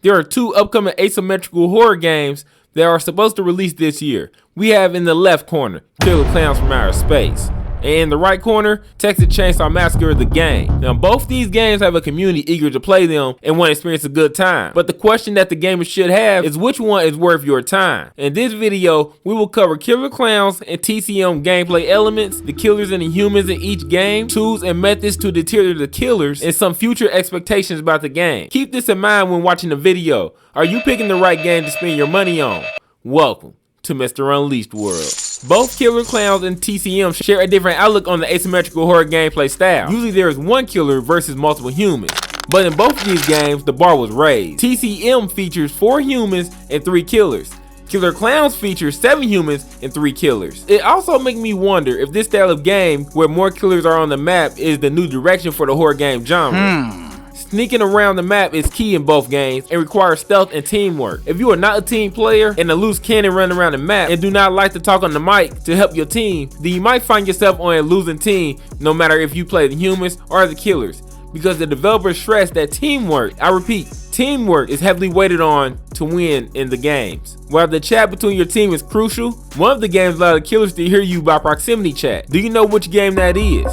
There are two upcoming asymmetrical horror games that are supposed to release this year. We have in the left corner, Killer Klowns from Outer Space. And in the right corner, Texas Chainsaw Massacre the game. Now both these games have a community eager to play them and want to experience a good time. But the question that the gamers should have is which one is worth your time. In this video, we will cover Killer Klowns and TCM gameplay elements, the killers and the humans in each game, tools and methods to deter the killers, and some future expectations about the game. Keep this in mind when watching the video. Are you picking the right game to spend your money on? Welcome to Mr. Unleashed World. Both Killer Klowns and TCM share a different outlook on the asymmetrical horror gameplay style. Usually there is one killer versus multiple humans, but in both of these games the bar was raised. TCM features 4 humans and 3 killers. Killer Klowns features 7 humans and 3 killers. It also makes me wonder if this style of game, where more killers are on the map, is the new direction for the horror game genre. Sneaking around the map is key in both games and requires stealth and teamwork. If you are not a team player and a loose cannon running around the map and do not like to talk on the mic to help your team, then you might find yourself on a losing team no matter if you play the humans or the killers, because the developers stress that teamwork, I repeat, teamwork is heavily weighted on to win in the games. While the chat between your team is crucial, one of the games allows the killers to hear you by proximity chat. Do you know which game that is?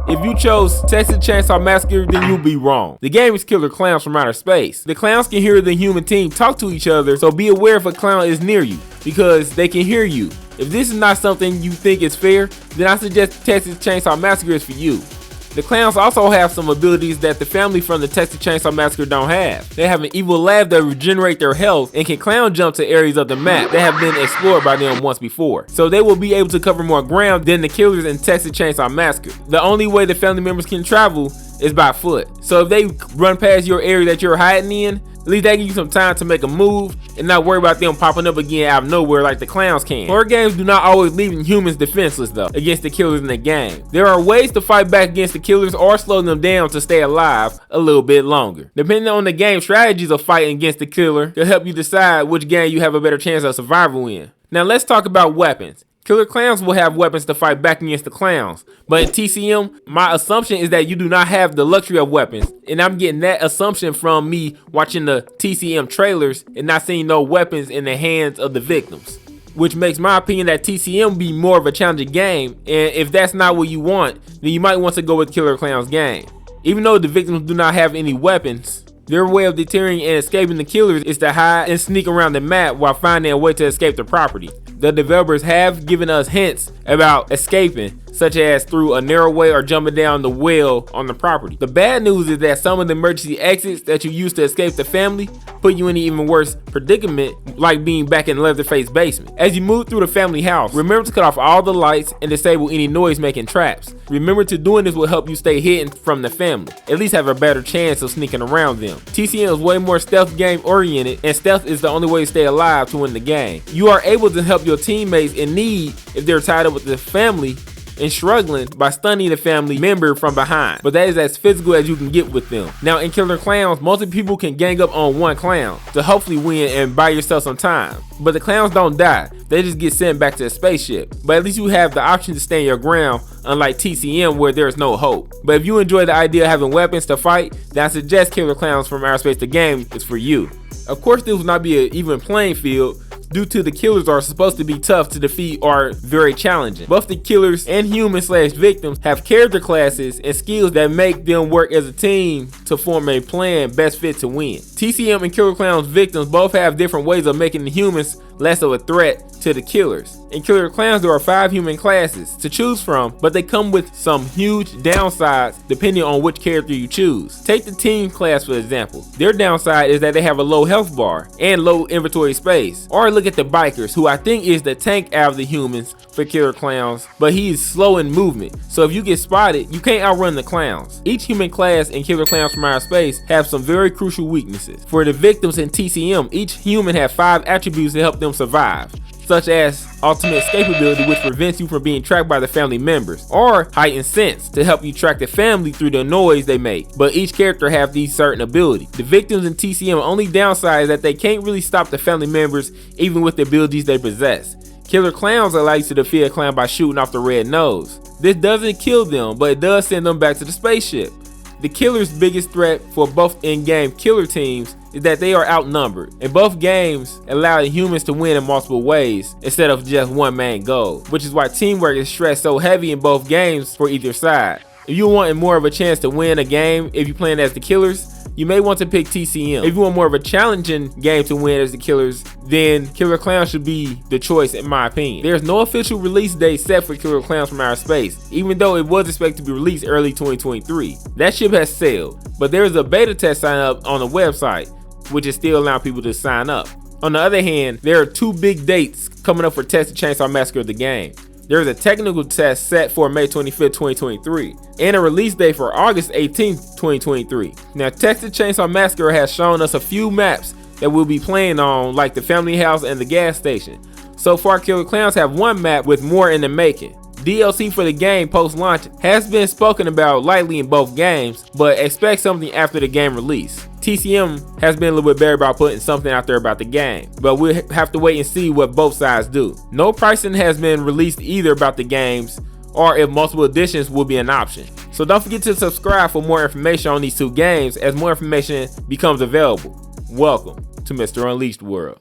If you chose Texas Chainsaw Massacre, then you'll be wrong. The game is Killer Klowns from Outer Space. The clowns can hear the human team talk to each other, so be aware if a clown is near you, because they can hear you. If this is not something you think is fair, then I suggest Texas Chainsaw Massacre is for you. The clowns also have some abilities that the family from the Texas Chainsaw Massacre don't have. They have an evil lab that regenerate their health and can clown jump to areas of the map that have been explored by them once before. So they will be able to cover more ground than the killers in Texas Chainsaw Massacre. The only way the family members can travel is by foot. So if they run past your area that you're hiding in, at least that gives you some time to make a move and not worry about them popping up again out of nowhere like the clowns can. Horror games do not always leave humans defenseless though against the killers in the game. There are ways to fight back against the killers or slow them down to stay alive a little bit longer. Depending on the game strategies of fighting against the killer will help you decide which game you have a better chance of survival in. Now let's talk about weapons. Killer Klowns will have weapons to fight back against the clowns, but in TCM, my assumption is that you do not have the luxury of weapons, and I'm getting that assumption from me watching the TCM trailers and not seeing no weapons in the hands of the victims, which makes my opinion that TCM be more of a challenging game, and if that's not what you want, then you might want to go with Killer Klowns game. Even though the victims do not have any weapons, their way of deterring and escaping the killers is to hide and sneak around the map while finding a way to escape the property. The developers have given us hints about escaping, such as through a narrow way or jumping down the well on the property. The bad news is that some of the emergency exits that you use to escape the family put you in an even worse predicament, like being back in Leatherface's basement. As you move through the family house, remember to cut off all the lights and disable any noise making traps. Remember to doing this will help you stay hidden from the family, at least have a better chance of sneaking around them. TCM is way more stealth game oriented, and stealth is the only way to stay alive to win the game. You are able to help your teammates in need if they're tied up with the family and struggling by stunning the family member from behind, but that is as physical as you can get with them. Now in Killer Klowns, multiple people can gang up on one clown to hopefully win and buy yourself some time, but the clowns don't die, they just get sent back to the spaceship. But at least you have the option to stand your ground, unlike TCM where there's no hope. But if you enjoy the idea of having weapons to fight, then I suggest Killer Klowns from Outer Space the game is for you. Of course this will not be an even playing field, due to the killers are supposed to be tough to defeat or very challenging. Both the killers and human/victims have character classes and skills that make them work as a team to form a plan best fit to win. TCM and Killer Klowns victims both have different ways of making the humans less of a threat to the killers. In Killer Klowns there are 5 human classes to choose from, but they come with some huge downsides depending on which character you choose. Take the team class for example. Their downside is that they have a low health bar and low inventory space. Or look at the bikers, who I think is the tank out of the humans for Killer Klowns, but he is slow in movement, so if you get spotted, you can't outrun the clowns. Each human class in Killer Klowns from Outer Space have some very crucial weaknesses. For the victims in TCM, each human has 5 attributes to help them survive, such as ultimate escape ability, which prevents you from being tracked by the family members, or heightened sense to help you track the family through the noise they make. But each character have these certain abilities. The victims in TCM only downside is that they can't really stop the family members even with the abilities they possess. Killer Klowns allow you to defeat a clown by shooting off the red nose. This doesn't kill them, but it does send them back to the spaceship. The killer's biggest threat for both in-game killer teams is that they are outnumbered, and both games allow the humans to win in multiple ways instead of just one main goal, which is why teamwork is stressed so heavy in both games for either side. If you want more of a chance to win a game if you're playing as the Killers, you may want to pick TCM. If you want more of a challenging game to win as the Killers, then Killer Klowns should be the choice in my opinion. There's no official release date set for Killer Klowns from Outer Space, even though it was expected to be released early 2023. That ship has sailed, but there is a beta test sign up on the website, which is still allowing people to sign up. On the other hand, there are two big dates coming up for Texas Chainsaw Massacre the game. There is a technical test set for May 25th, 2023, and a release date for August 18th, 2023. Now, Texas Chainsaw Massacre has shown us a few maps that we'll be playing on, like the family house and the gas station. So far, Killer Klowns have one map with more in the making. DLC for the game post-launch has been spoken about lightly in both games, but expect something after the game release. TCM has been a little bit better about putting something out there about the game, but we'll have to wait and see what both sides do. No pricing has been released either about the games, or if multiple editions will be an option. So don't forget to subscribe for more information on these two games as more information becomes available. Welcome to Mr. Unleashed World.